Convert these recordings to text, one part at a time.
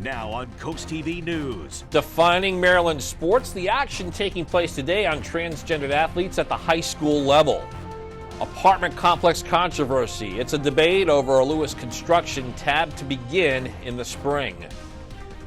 Now on CoastTV News. Defining Maryland sports, the action taking place today on transgendered athletes at the high school level. Apartment complex controversy. It's a debate over a Lewis construction tab to begin in the spring.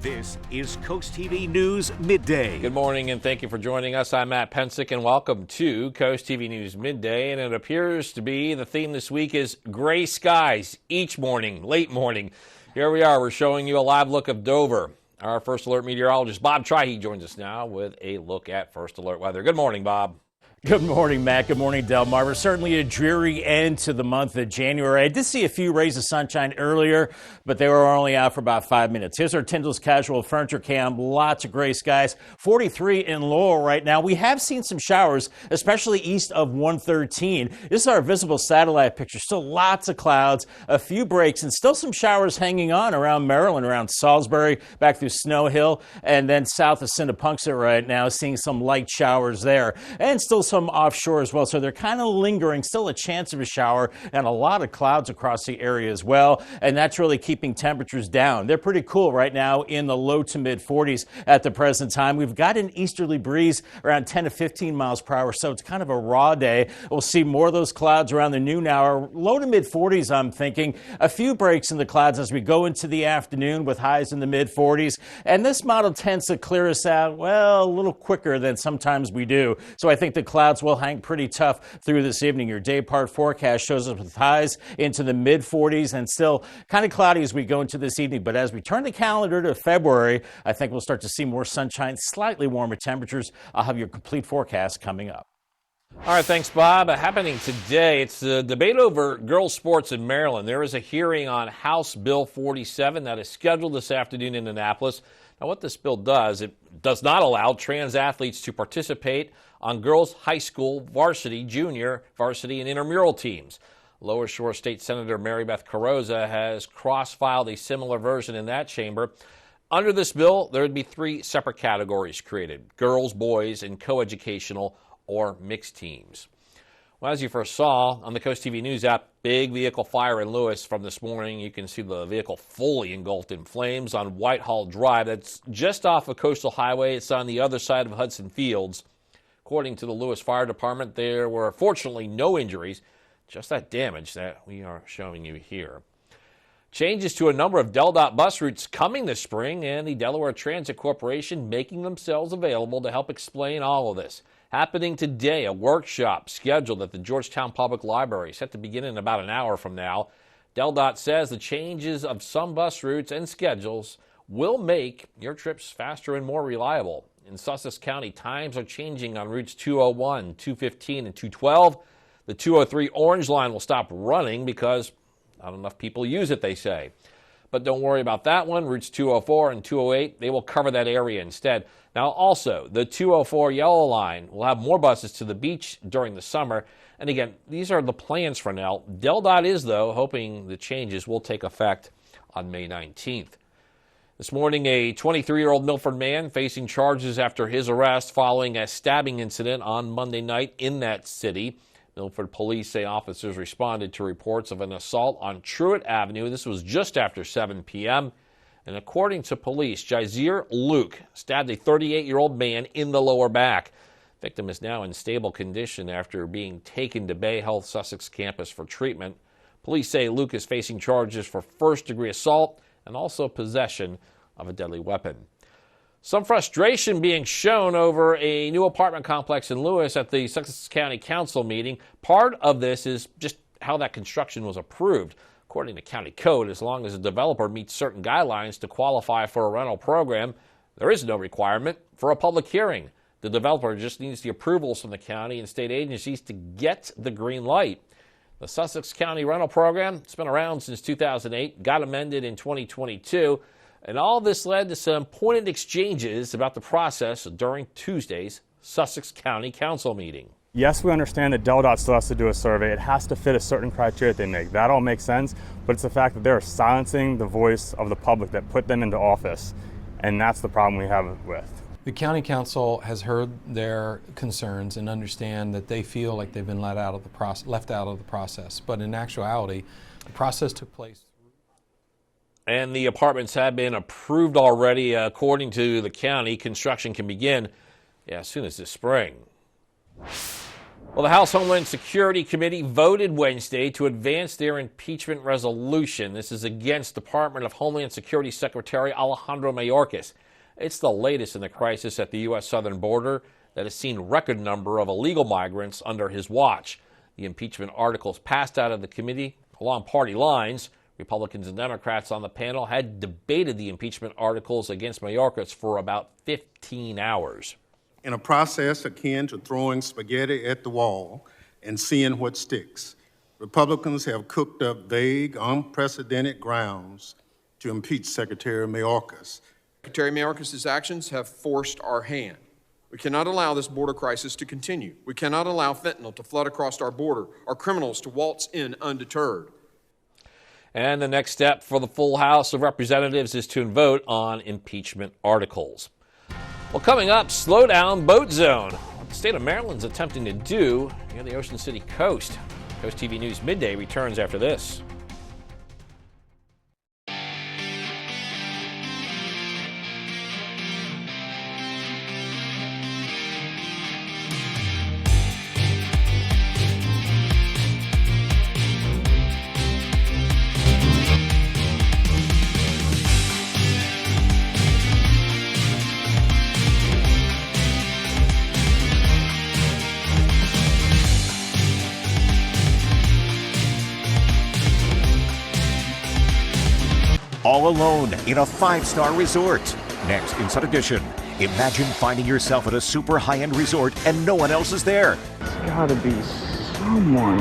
This is CoastTV News Midday. Good morning and thank you for joining us. I'm Matt Pensick and welcome to CoastTV News Midday. And it appears to be the theme this week is gray skies each morning, late morning. Here we are. We're showing you a live look of Dover. Our First Alert meteorologist Bob Trihey joins us now with a look at First Alert weather. Good morning, Bob. Good morning, Matt. Good morning, Delmarva. Certainly a dreary end to the month of January. I did see a few rays of sunshine earlier, but they were only out for about 5 minutes. Here's our Tyndall's Casual Furniture Cam. Lots of gray skies. 43 in Lowell right now. We have seen some showers, especially east of 113. This is our visible satellite picture. Still lots of clouds, a few breaks, and still some showers hanging on around Maryland, around Salisbury, back through Snow Hill, and then south of Synnepunxet right now, seeing some light showers there. And still some offshore as well, so they're kind of lingering, still a chance of a shower, and a lot of clouds across the area as well, and that's really keeping temperatures down. They're pretty cool right now in the low to mid 40s at the present time. We've got an easterly breeze around 10 to 15 miles per hour, so it's kind of a raw day. We'll see more of those clouds around the noon hour. Low to mid 40s, I'm thinking. A few breaks in the clouds as we go into the afternoon with highs in the mid 40s, and this model tends to clear us out, well, a little quicker than sometimes we do. So I think the clouds will hang pretty tough through this evening. Your day part forecast shows us with highs into the mid 40s and still kind of cloudy as we go into this evening. But as we turn the calendar to February, I think we'll start to see more sunshine, slightly warmer temperatures. I'll have your complete forecast coming up. All right, thanks, Bob. Happening today, it's the debate over girls' sports in Maryland. There is a hearing on House Bill 47 that is scheduled this afternoon in Annapolis. Now, what this bill does, it does not allow trans athletes to participate on girls' high school varsity, junior varsity, and intramural teams. Lower Shore State Senator Mary Beth Carrozza has cross-filed a similar version in that chamber. Under this bill, there would be 3 separate categories created: girls, boys, and coeducational or mixed teams. Well, as you first saw on the CoastTV News app, big vehicle fire in Lewis from this morning. You can see the vehicle fully engulfed in flames on Whitehall Drive. That's just off of Coastal Highway. It's on the other side of Hudson Fields. According to the Lewis Fire Department, there were fortunately no injuries, just that damage that we are showing you here. Changes to a number of DelDOT bus routes coming this spring, and the Delaware Transit Corporation making themselves available to help explain all of this. Happening today, a workshop scheduled at the Georgetown Public Library, set to begin in about an hour from now. DelDOT says the changes of some bus routes and schedules will make your trips faster and more reliable. In Sussex County, times are changing on routes 201, 215, and 212. The 203 Orange Line will stop running because not enough people use it, they say. But don't worry about that one. Routes 204 and 208, they will cover that area instead. Now, also, the 204 Yellow Line will have more buses to the beach during the summer. And again, these are the plans for now. DelDOT is, though, hoping the changes will take effect on May 19th. This morning, a 23-year-old Milford man facing charges after his arrest following a stabbing incident on Monday night in that city. Milford police say officers responded to reports of an assault on Truett Avenue. This was just after 7 p.m. And according to police, Jazeer Luke stabbed a 38-year-old man in the lower back. Victim is now in stable condition after being taken to Bay Health Sussex campus for treatment. Police say Luke is facing charges for first-degree assault and also possession of a deadly weapon. Some frustration being shown over a new apartment complex in Lewis at the Sussex County Council meeting. Part of this is just how that construction was approved. According to county code, as long as a developer meets certain guidelines to qualify for a rental program, there is no requirement for a public hearing. The developer just needs the approvals from the county and state agencies to get the green light. The Sussex County rental program, it's been around since 2008, got amended in 2022, and all this led to some pointed exchanges about the process during Tuesday's Sussex County Council meeting. Yes, we understand that DelDOT still has to do a survey. It has to fit a certain criteria that they make. That all makes sense, but it's the fact that they're silencing the voice of the public that put them into office, and that's the problem we have with. The County Council has heard their concerns and understand that they feel like they've been left out of the process. But in actuality, the process took place. And the apartments have been approved already. According to the county, construction can begin as soon as this spring. Well, the House Homeland Security Committee voted Wednesday to advance their impeachment resolution. This is against Department of Homeland Security Secretary Alejandro Mayorkas. It's the latest in the crisis at the U.S. southern border that has seen record number of illegal migrants under his watch. The impeachment articles passed out of the committee along party lines. Republicans and Democrats on the panel had debated the impeachment articles against Mayorkas for about 15 hours. In a process akin to throwing spaghetti at the wall and seeing what sticks, Republicans have cooked up vague, unprecedented grounds to impeach Secretary Mayorkas. Secretary Mayorkas' actions have forced our hand. We cannot allow this border crisis to continue. We cannot allow fentanyl to flood across our border, or criminals to waltz in undeterred. And the next step for the full House of Representatives is to vote on impeachment articles. Well, coming up, slow down boat zone. What the state of Maryland's attempting to do near the Ocean City coast. Coast TV News Midday returns after this. All alone in a 5-star resort. Next, Inside Edition. Imagine finding yourself at a super high-end resort and no one else is there. There's gotta be someone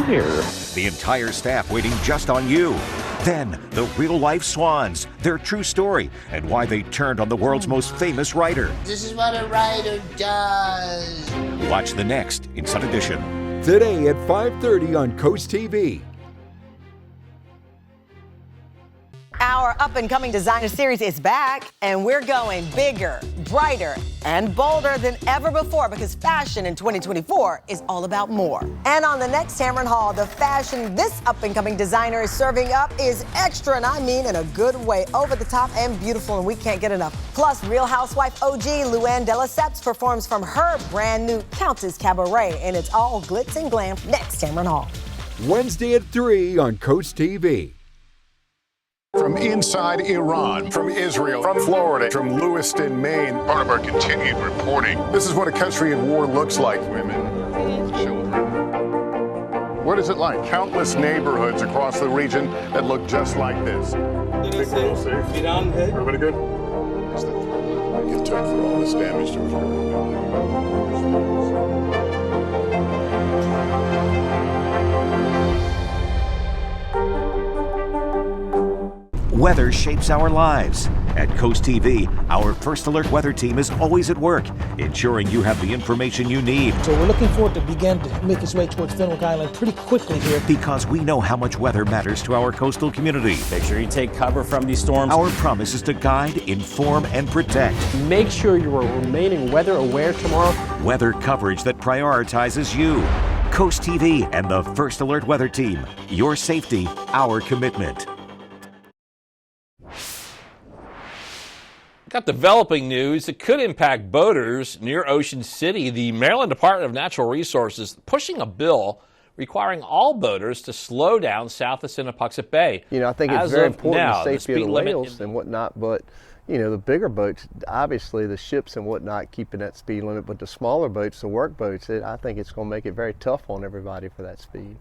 here. The entire staff waiting just on you. Then, the real-life swans, their true story, and why they turned on the world's most famous writer. This is what a writer does. Watch the next Inside Edition. Today at 5:30 on Coast TV. Our up-and-coming designer series is back, and we're going bigger, brighter, and bolder than ever before because fashion in 2024 is all about more. And on the next Tamron Hall, the fashion this up-and-coming designer is serving up is extra, and I mean in a good way, over the top and beautiful, and we can't get enough. Plus, Real Housewife OG Luann de Lesseps performs from her brand new Countess Cabaret, and it's all glitz and glam next Tamron Hall. Wednesday at 3 on Coast TV. From inside Iran, from Israel, from Florida, from Lewiston, Maine. Part of our continued reporting. This is what a country in war looks like. Women, children. What is it like? Countless neighborhoods across the region that look just like this. Think we're all safe? Everybody good? What's the threat it took for all this damage to occur? Weather shapes our lives. At Coast TV, our First Alert weather team is always at work, ensuring you have the information you need. So we're looking forward to begin to make its way towards Fenwick Island pretty quickly here. Because we know how much weather matters to our coastal community. Make sure you take cover from these storms. Our promise is to guide, inform, and protect. Make sure you are remaining weather aware tomorrow. Weather coverage that prioritizes you. Coast TV and the First Alert weather team. Your safety, our commitment. Got developing news that could impact boaters near Ocean City. The Maryland Department of Natural Resources pushing a bill requiring all boaters to slow down south of Sinapatuxet Bay. You know, I think it's very important the safety of the whales and whatnot, but you know, the bigger boats, obviously the ships and whatnot keeping that speed limit, but the smaller boats, the work boats, I think it's going to make it very tough on everybody for that speed.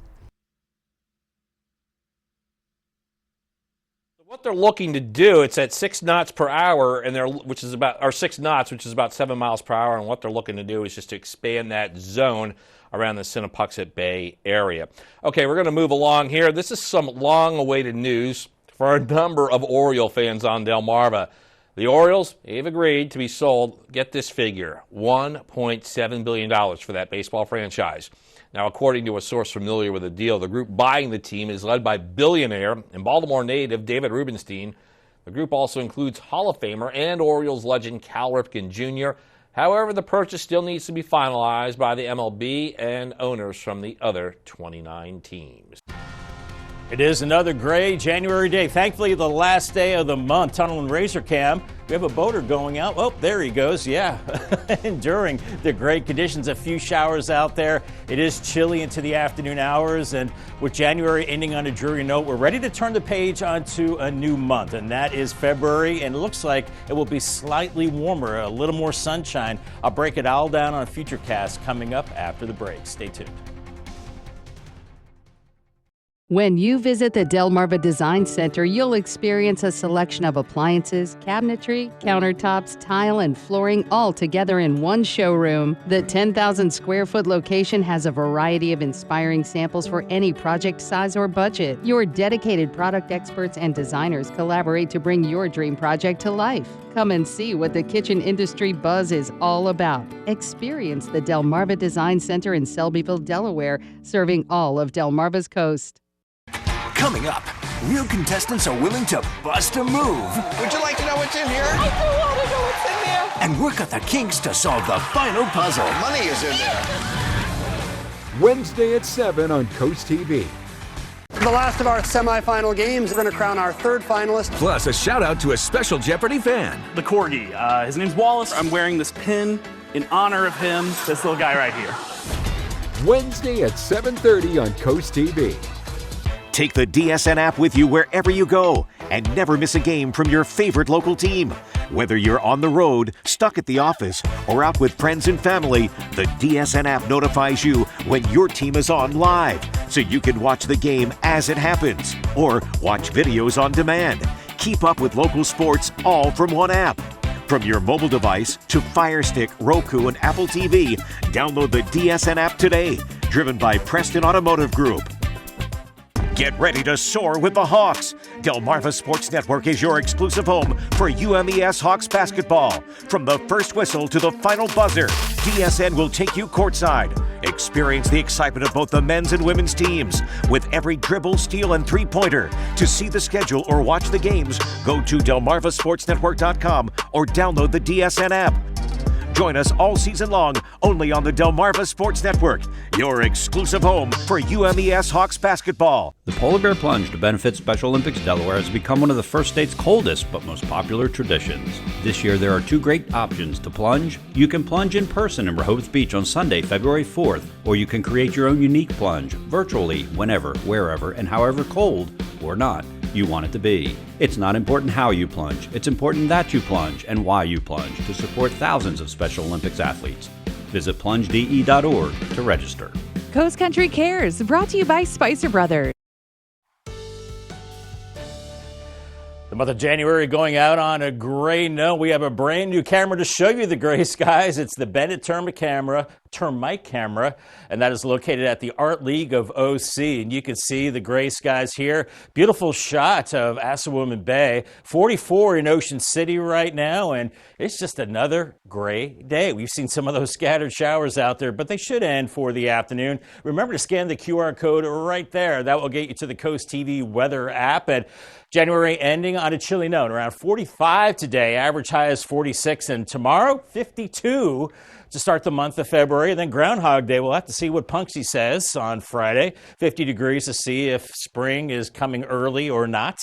What they're looking to do, it's at 6 knots per hour, and 6 knots, which is about 7 miles per hour. And what they're looking to do is just to expand that zone around the Sinapatuxet Bay area. Okay, we're going to move along here. This is some long-awaited news for a number of Oriole fans on Delmarva. The Orioles, they've agreed to be sold, get this figure, $1.7 billion for that baseball franchise. Now, according to a source familiar with the deal, the group buying the team is led by billionaire and Baltimore native David Rubenstein. The group also includes Hall of Famer and Orioles legend Cal Ripken Jr. However, the purchase still needs to be finalized by the MLB and owners from the other 29 teams. It is another gray January day. Thankfully, the last day of the month. Tunnel and Razor Cam. We have a boater going out. Oh, there he goes. Yeah, enduring the great conditions. A few showers out there. It is chilly into the afternoon hours. And with January ending on a dreary note, we're ready to turn the page onto a new month. And that is February. And it looks like it will be slightly warmer, a little more sunshine. I'll break it all down on a future cast coming up after the break. Stay tuned. When you visit the Delmarva Design Center, you'll experience a selection of appliances, cabinetry, countertops, tile, and flooring all together in one showroom. The 10,000 square foot location has a variety of inspiring samples for any project size or budget. Your dedicated product experts and designers collaborate to bring your dream project to life. Come and see what the kitchen industry buzz is all about. Experience the Delmarva Design Center in Selbyville, Delaware, serving all of Delmarva's coast. Coming up, real contestants are willing to bust a move. Would you like to know what's in here? I do want to know what's in there. And work out the kinks to solve the final puzzle. Money is in there. Wednesday at 7 on Coast TV. The last of our semifinal games, we're going to crown our third finalist. Plus, a shout out to a special Jeopardy fan. The Corgi. His name's Wallace. I'm wearing this pin in honor of him, this little guy right here. Wednesday at 7:30 on Coast TV. Take the DSN app with you wherever you go and never miss a game from your favorite local team. Whether you're on the road, stuck at the office, or out with friends and family, the DSN app notifies you when your team is on live, so you can watch the game as it happens or watch videos on demand. Keep up with local sports all from one app. From your mobile device to Fire Stick, Roku, and Apple TV, download the DSN app today. Driven by Preston Automotive Group. Get ready to soar with the Hawks. Delmarva Sports Network is your exclusive home for UMES Hawks basketball. From the first whistle to the final buzzer, DSN will take you courtside. Experience the excitement of both the men's and women's teams with every dribble, steal, and three-pointer. To see the schedule or watch the games, go to delmarvasportsnetwork.com or download the DSN app. Join us all season long, only on the Delmarva Sports Network, your exclusive home for UMES Hawks basketball. The Polar Bear Plunge to benefit Special Olympics Delaware has become one of the first state's coldest but most popular traditions. This year there are two great options to plunge. You can plunge in person in Rehoboth Beach on Sunday, February 4th, or you can create your own unique plunge virtually, whenever, wherever, and however cold or not you want it to be. It's not important how you plunge, it's important that you plunge and why you plunge to support thousands of Special Olympics athletes. Visit plungede.org to register. Coast Country Cares, brought to you by Spicer Brothers. The month of January going out on a gray note. We have a brand new camera to show you the gray skies. It's the Bennett termite camera, and that is located at the Art League of OC. And you can see the gray skies here. Beautiful shot of Assawoman Bay. 44 in Ocean City right now, and it's just another gray day. We've seen some of those scattered showers out there, but they should end for the afternoon. Remember to scan the QR code right there. That will get you to the Coast TV weather app. And January ending on a chilly note, around 45 today. Average high is 46, and tomorrow 52 to start the month of February. And then Groundhog Day, we'll have to see what Punksy says on Friday. 50 degrees to see if spring is coming early or not.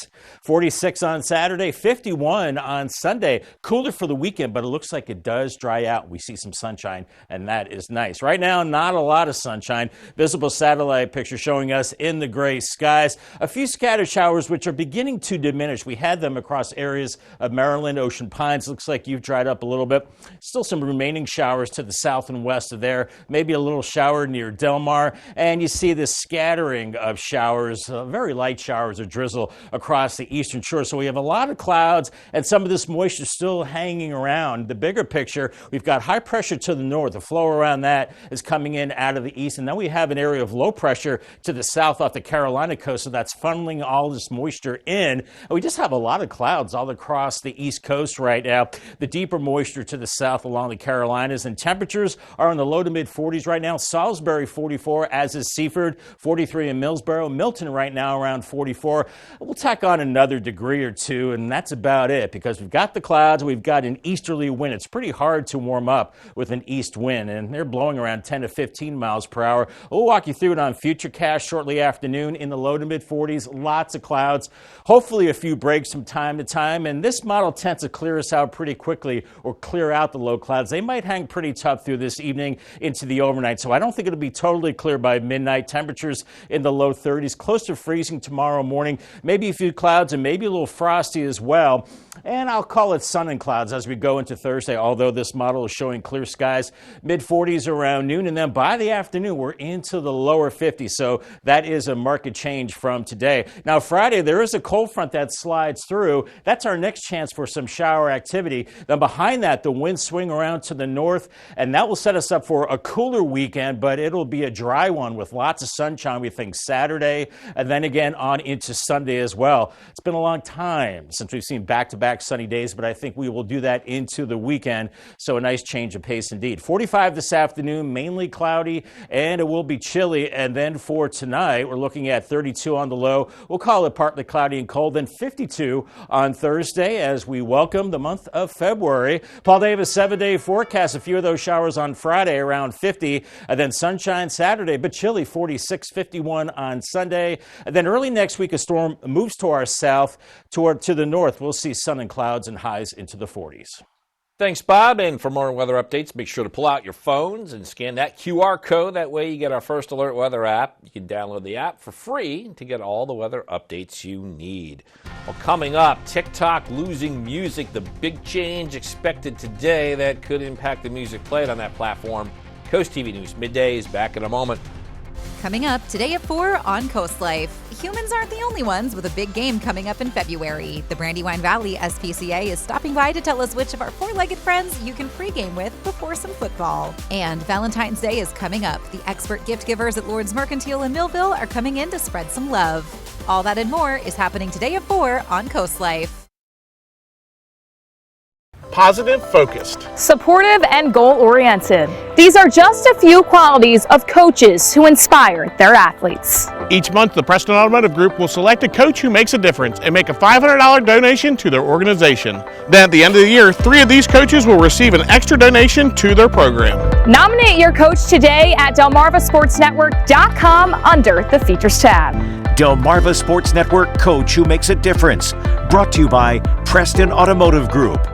46 on Saturday, 51 on Sunday. Cooler for the weekend, but it looks like it does dry out. We see some sunshine, and that is nice. Right now, not a lot of sunshine. Visible satellite picture showing us in the gray skies. A few scattered showers, which are beginning to diminish. We had them across areas of Maryland, Ocean Pines. Looks like you've dried up a little bit. Still some remaining showers to the south and west of there. Maybe a little shower near Delmar. And you see this scattering of showers, very light showers or drizzle across the eastern shore. So we have a lot of clouds and some of this moisture still hanging around. The bigger picture, we've got high pressure to the north. The flow around that is coming in out of the east. And then we have an area of low pressure to the south off the Carolina coast. So that's funneling all this moisture in. And we just have a lot of clouds all across the east coast right now. The deeper moisture to the south along the Carolinas and Temperatures are in the low to mid 40s right now. Salisbury 44, as is Seaford, 43 in Millsboro. Milton right now around 44. We'll tack on another degree or two, and that's about it because we've got the clouds, we've got an easterly wind. It's pretty hard to warm up with an east wind, and they're blowing around 10 to 15 miles per hour. We'll walk you through it on Futurecast shortly afternoon in the low to mid 40s. Lots of clouds, hopefully a few breaks from time to time, and this model tends to clear us out pretty quickly or clear out the low clouds. They might hang pretty tough through this evening into the overnight, so I don't think it'll be totally clear by midnight. Temperatures in the low 30s, close to freezing tomorrow morning. Maybe a few clouds and maybe a little frosty as well. And I'll call it sun and clouds as we go into Thursday, although this model is showing clear skies, mid-40s around noon, and then by the afternoon, we're into the lower 50s, so that is a marked change from today. Now, Friday, there is a cold front that slides through. That's our next chance for some shower activity. Then behind that, the winds swing around to the north, and that will set us up for a cooler weekend, but it'll be a dry one with lots of sunshine, we think, Saturday, and then again on into Sunday as well. It's been a long time since we've seen back-to-back sunny days, but I think we will do that into the weekend, so a nice change of pace indeed. 45 this afternoon, mainly cloudy, and it will be chilly, and then for tonight, we're looking at 32 on the low. We'll call it partly cloudy and cold, then 52 on Thursday as we welcome the month of February. Paul Davis, 7-day forecast, a few of those showers on Friday around 50, and then sunshine Saturday, but chilly, 46, 51 on Sunday, and then early next week, a storm moves to our south, to the north. We'll see sun and clouds and highs into the 40s. Thanks, Bob. And for more weather updates, make sure to pull out your phones and scan that QR code. That way you get our First Alert Weather app. You can download the app for free to get all the weather updates you need. Well, coming up, TikTok losing music, the big change expected today that could impact the music played on that platform. CoastTV News Midday is back in a moment. Coming up today at 4 on Coast Life. Humans aren't the only ones with a big game coming up in February. The Brandywine Valley SPCA is stopping by to tell us which of our four-legged friends you can pregame with before some football. And Valentine's Day is coming up. The expert gift givers at Lord's Mercantile in Millville are coming in to spread some love. All that and more is happening today at 4 on Coast Life. Positive, focused, supportive, and goal-oriented. These are just a few qualities of coaches who inspire their athletes. Each month, the Preston Automotive Group will select a coach who makes a difference and make a $500 donation to their organization. Then at the end of the year, 3 of these coaches will receive an extra donation to their program. Nominate your coach today at DelmarvaSportsNetwork.com under the Features tab. Delmarva Sports Network, coach who makes a difference. Brought to you by Preston Automotive Group.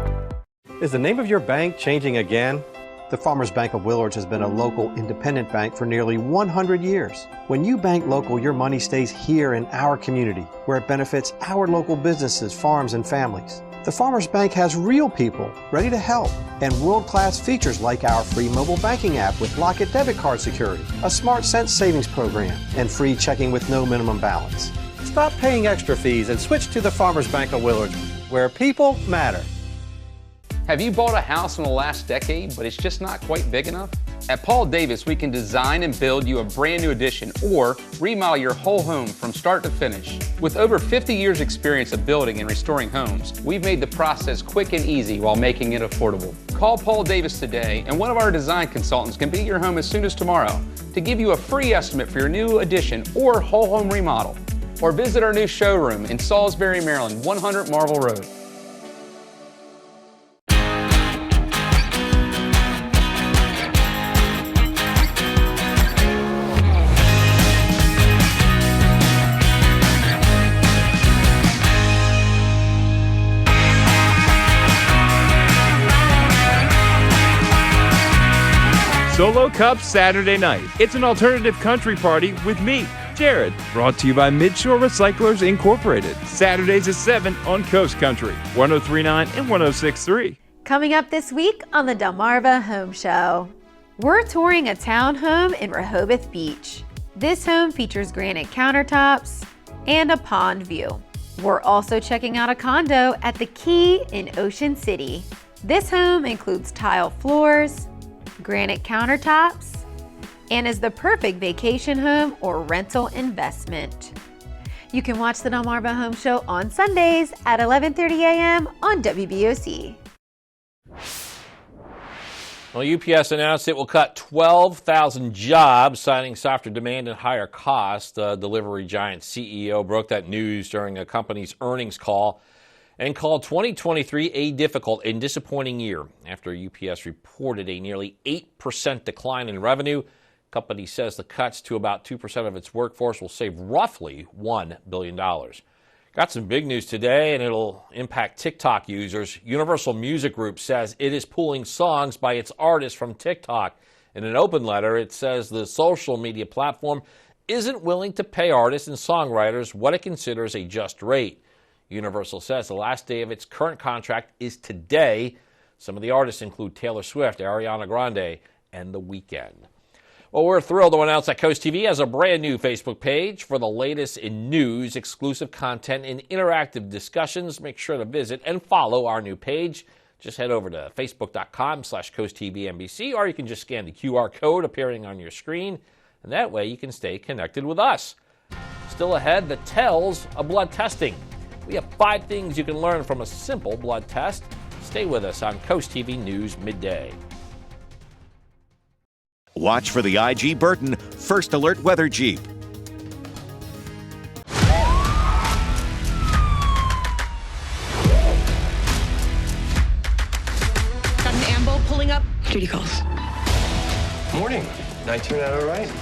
Is the name of your bank changing again? The Farmers Bank of Willards has been a local independent bank for nearly 100 years. When you bank local, your money stays here in our community, where it benefits our local businesses, farms, and families. The Farmers Bank has real people ready to help and world-class features like our free mobile banking app with Lock-It debit card security, a Smart Cents savings program, and free checking with no minimum balance. Stop paying extra fees and switch to the Farmers Bank of Willards, where people matter. Have you bought a house in the last decade, but it's just not quite big enough? At Paul Davis, we can design and build you a brand new addition or remodel your whole home from start to finish. With over 50 years experience of building and restoring homes, we've made the process quick and easy while making it affordable. Call Paul Davis today, and one of our design consultants can be at your home as soon as tomorrow to give you a free estimate for your new addition or whole home remodel. Or visit our new showroom in Salisbury, Maryland, 100 Marvel Road. Solo Cup Saturday night. It's an alternative country party with me, Jared. Brought to you by Midshore Recyclers Incorporated. Saturdays at 7 on Coast Country, 103.9 and 106.3. Coming up this week on the Delmarva Home Show. We're touring a townhome in Rehoboth Beach. This home features granite countertops and a pond view. We're also checking out a condo at the Key in Ocean City. This home includes tile floors, granite countertops, and is the perfect vacation home or rental investment. You can watch the Delmarva Home Show on Sundays at 11:30 a.m. on WBOC. Well, UPS announced it will cut 12,000 jobs, citing softer demand and higher costs. The delivery giant CEO broke that news during a company's earnings call and called 2023 a difficult and disappointing year after UPS reported a nearly 8% decline in revenue. The company says the cuts to about 2% of its workforce will save roughly $1 billion. Got some big news today, and it'll impact TikTok users. Universal Music Group says it is pulling songs by its artists from TikTok. In an open letter, it says the social media platform isn't willing to pay artists and songwriters what it considers a just rate. Universal says the last day of its current contract is today. Some of the artists include Taylor Swift, Ariana Grande, and The Weeknd. Well, we're thrilled to announce that CoastTV has a brand new Facebook page for the latest in news, exclusive content, and interactive discussions. Make sure to visit and follow our new page. Just head over to facebook.com/CoastTVNBC, or you can just scan the QR code appearing on your screen, and that way you can stay connected with us. Still ahead, the tells of blood testing. We have 5 things you can learn from a simple blood test. Stay with us on CoastTV News Midday. Watch for the IG Burton First Alert Weather Jeep. Got an ambo pulling up. Duty calls. Morning. Night turned out all right.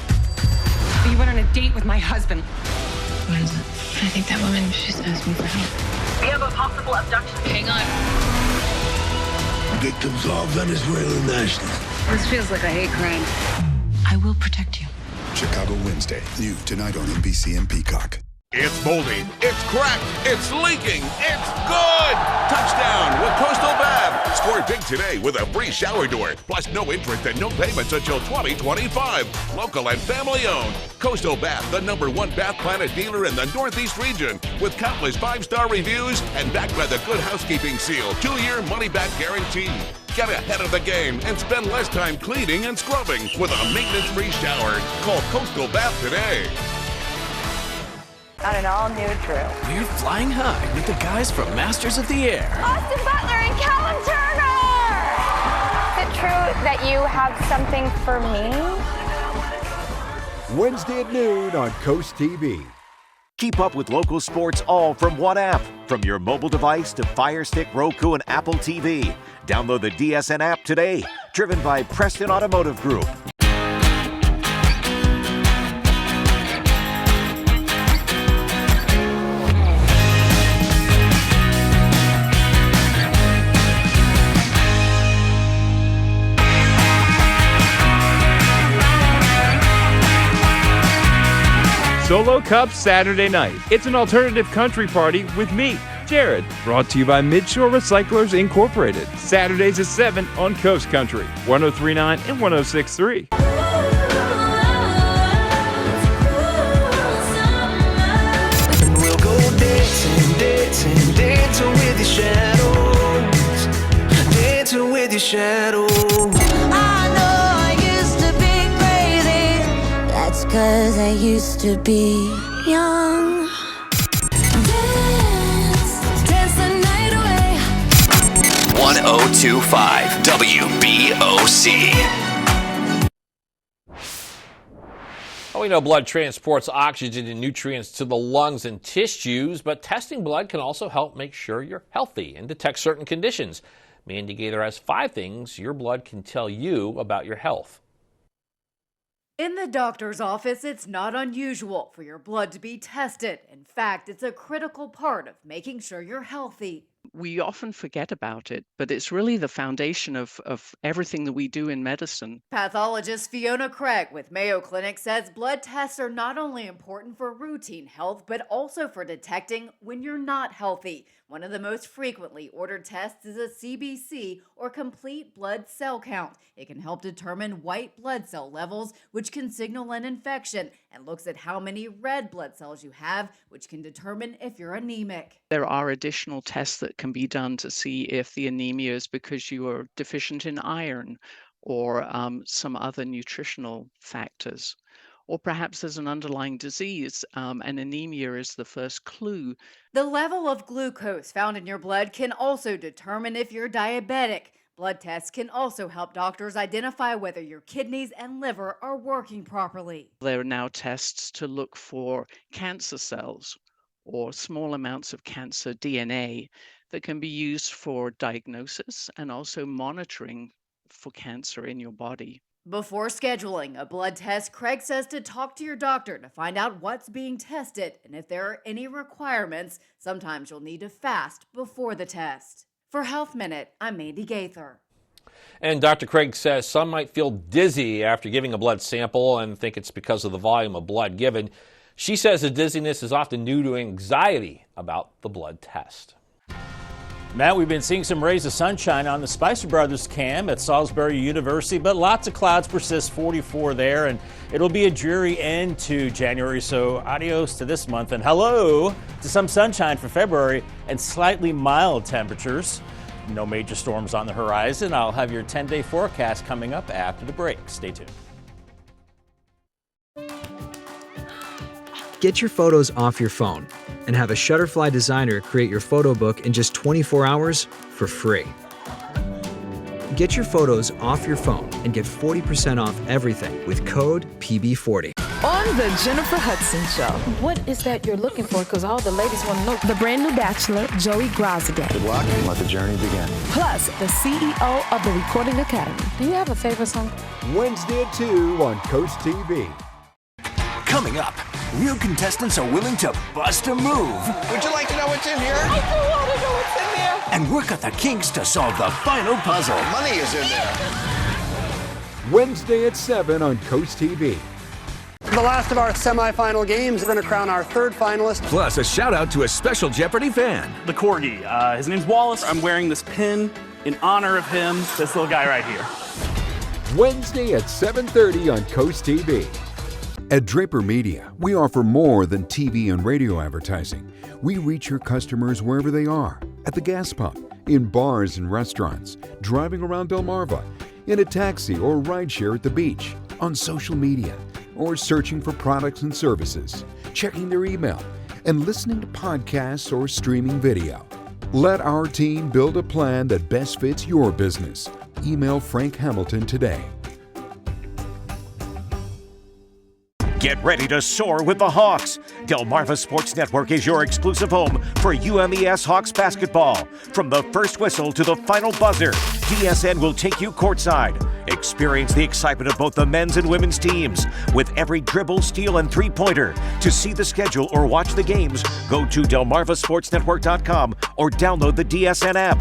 You went on a date with my husband. What is it? I think that woman just asked me for help. We have a possible abduction. Hang on. Victims all Venezuelan nationals. This feels like a hate crime. I will protect you. Chicago Wednesday. New tonight on NBC and Peacock. It's moldy. It's cracked. It's leaking. It's good. Touchdown with Coastal Bath. Score big today with a free shower door, plus no interest and no payments until 2025. Local and family owned. Coastal Bath, the #1 Bath Planet dealer in the Northeast region, with countless 5-star reviews and backed by the Good Housekeeping Seal 2-year money-back guarantee. Get ahead of the game and spend less time cleaning and scrubbing with a maintenance-free shower. Call Coastal Bath today. On an all-new Drew. We're flying high with the guys from Masters of the Air. Austin Butler and Callum Turner! Is it true that you have something for me? Wednesday at noon on Coast TV. Keep up with local sports all from one app. From your mobile device to Fire Stick, Roku, and Apple TV. Download the DSN app today. Driven by Preston Automotive Group. Solo Cup Saturday night. It's an alternative country party with me, Jared. Brought to you by Midshore Recyclers Incorporated. Saturdays at 7 on Coast Country, 103.9 and 106.3. We'll go dancing, dancing, dancing with your shadows. Dancing with your shadows. I know I used to be crazy. That's 'cause I used to be young. Dance, dance the night away. 1025 WBOC. Well, we know blood transports oxygen and nutrients to the lungs and tissues, but testing blood can also help make sure you're healthy and detect certain conditions. Mandy Gaither has 5 things your blood can tell you about your health. In the doctor's office, it's not unusual for your blood to be tested. In fact, it's a critical part of making sure you're healthy. We often forget about it, but it's really the foundation of everything that we do in medicine. Pathologist Fiona Craig with Mayo Clinic says blood tests are not only important for routine health, but also for detecting when you're not healthy. One of the most frequently ordered tests is a CBC, or complete blood cell count. It can help determine white blood cell levels, which can signal an infection, and looks at how many red blood cells you have, which can determine if you're anemic. There are additional tests that can be done to see if the anemia is because you are deficient in iron or some other nutritional factors. Or perhaps there's an underlying disease, and anemia is the first clue. The level of glucose found in your blood can also determine if you're diabetic. Blood tests can also help doctors identify whether your kidneys and liver are working properly. There are now tests to look for cancer cells or small amounts of cancer DNA that can be used for diagnosis and also monitoring for cancer in your body. Before scheduling a blood test, Craig says to talk to your doctor to find out what's being tested and if there are any requirements. Sometimes you'll need to fast before the test. For Health Minute, I'm Mandy Gaither. And Dr. Craig says some might feel dizzy after giving a blood sample and think it's because of the volume of blood given. She says the dizziness is often due to anxiety about the blood test. Matt, we've been seeing some rays of sunshine on the Spicer Brothers camp at Salisbury University, but lots of clouds persist, 44 there, and it'll be a dreary end to January, so adios to this month, and hello to some sunshine for February and slightly mild temperatures. No major storms on the horizon. I'll have your 10-day forecast coming up after the break. Stay tuned. Get your photos off your phone and have a Shutterfly designer create your photo book in just 24 hours for free. Get your photos off your phone and get 40% off everything with code PB40. On the Jennifer Hudson Show. What is that you're looking for? Because all the ladies want to know. The brand new Bachelor, Joey Grosgate. Good luck and let the journey begin. Plus, the CEO of the Recording Academy. Do you have a favorite song? Wednesday at 2 on Coast TV. Coming up, real contestants are willing to bust a move. Would you like to know what's in here? I do want to know what's in there. And work out the kinks to solve the final puzzle. Money is in there. Wednesday at 7 on Coast TV. The last of our semifinal games, we're going to crown our third finalist. Plus, a shout out to a special Jeopardy fan. The Corgi. His name's Wallace. I'm wearing this pin in honor of him, this little guy right here. Wednesday at 7:30 on Coast TV. At Draper Media, we offer more than TV and radio advertising. We reach your customers wherever they are, at the gas pump, in bars and restaurants, driving around Delmarva, in a taxi or rideshare at the beach, on social media, or searching for products and services, checking their email, and listening to podcasts or streaming video. Let our team build a plan that best fits your business. Email Frank Hamilton today. Get ready to soar with the Hawks. Delmarva Sports Network is your exclusive home for UMES Hawks basketball. From the first whistle to the final buzzer, DSN will take you courtside. Experience the excitement of both the men's and women's teams with every dribble, steal, and three-pointer. To see the schedule or watch the games, go to delmarvasportsnetwork.com or download the DSN app.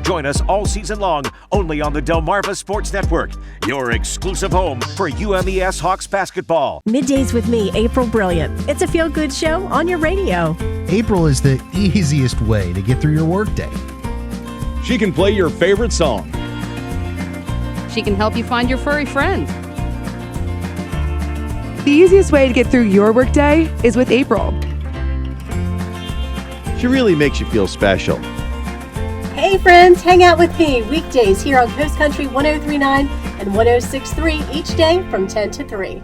Join us all season long only on the Delmarva Sports Network, your exclusive home for UMES Hawks basketball. Middays with me, April Brilliant. It's a feel-good show on your radio. April is the easiest way to get through your workday. She can play your favorite song. She can help you find your furry friend. The easiest way to get through your workday is with April. She really makes you feel special. Hey friends, hang out with me weekdays here on Coast Country 103.9 and 106.3 each day from 10 to 3.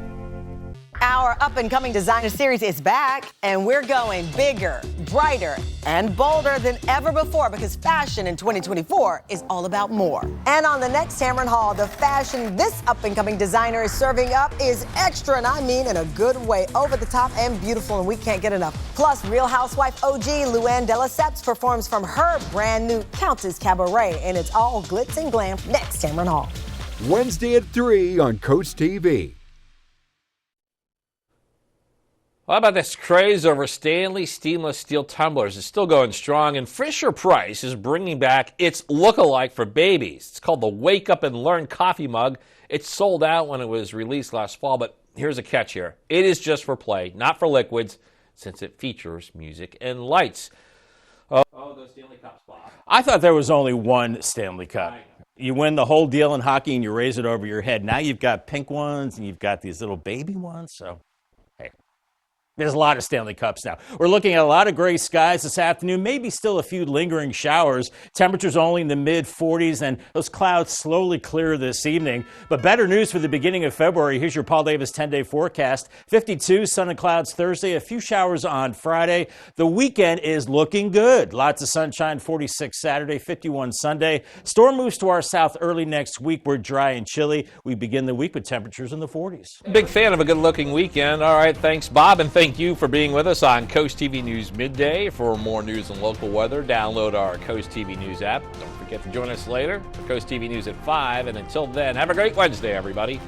Our up-and-coming designer series is back, and we're going bigger, brighter, and bolder than ever before because fashion in 2024 is all about more. And on the next Tamron Hall, the fashion this up-and-coming designer is serving up is extra, and I mean in a good way, over the top and beautiful, and we can't get enough. Plus, Real Housewife OG Luann de Lesseps performs from her brand new Countess Cabaret, and it's all glitz and glam next Tamron Hall. Wednesday at 3 on Coast TV. How about this craze over Stanley stainless steel tumblers? It's still going strong, and Fisher-Price is bringing back its look-alike for babies. It's called the Wake Up and Learn coffee mug. It sold out when it was released last fall, but here's a catch here. It is just for play, not for liquids, since it features music and lights. Oh, those Stanley Cups, Bob. I thought there was only one Stanley Cup. You win the whole deal in hockey and you raise it over your head. Now you've got pink ones and you've got these little baby ones, so... There's a lot of Stanley Cups now. We're looking at a lot of gray skies this afternoon, maybe still a few lingering showers. Temperatures only in the mid-40s, and those clouds slowly clear this evening. But better news for the beginning of February. Here's your Paul Davis 10-day forecast. 52, sun and clouds Thursday, a few showers on Friday. The weekend is looking good. Lots of sunshine, 46 Saturday, 51 Sunday. Storm moves to our south early next week. We're dry and chilly. We begin the week with temperatures in the 40s. Big fan of a good-looking weekend. All right, thanks, Bob, and thank you for being with us on Coast TV News Midday. For more news and local weather, download our Coast TV News app. Don't forget to join us later for Coast TV News at 5. And until then, have a great Wednesday, everybody.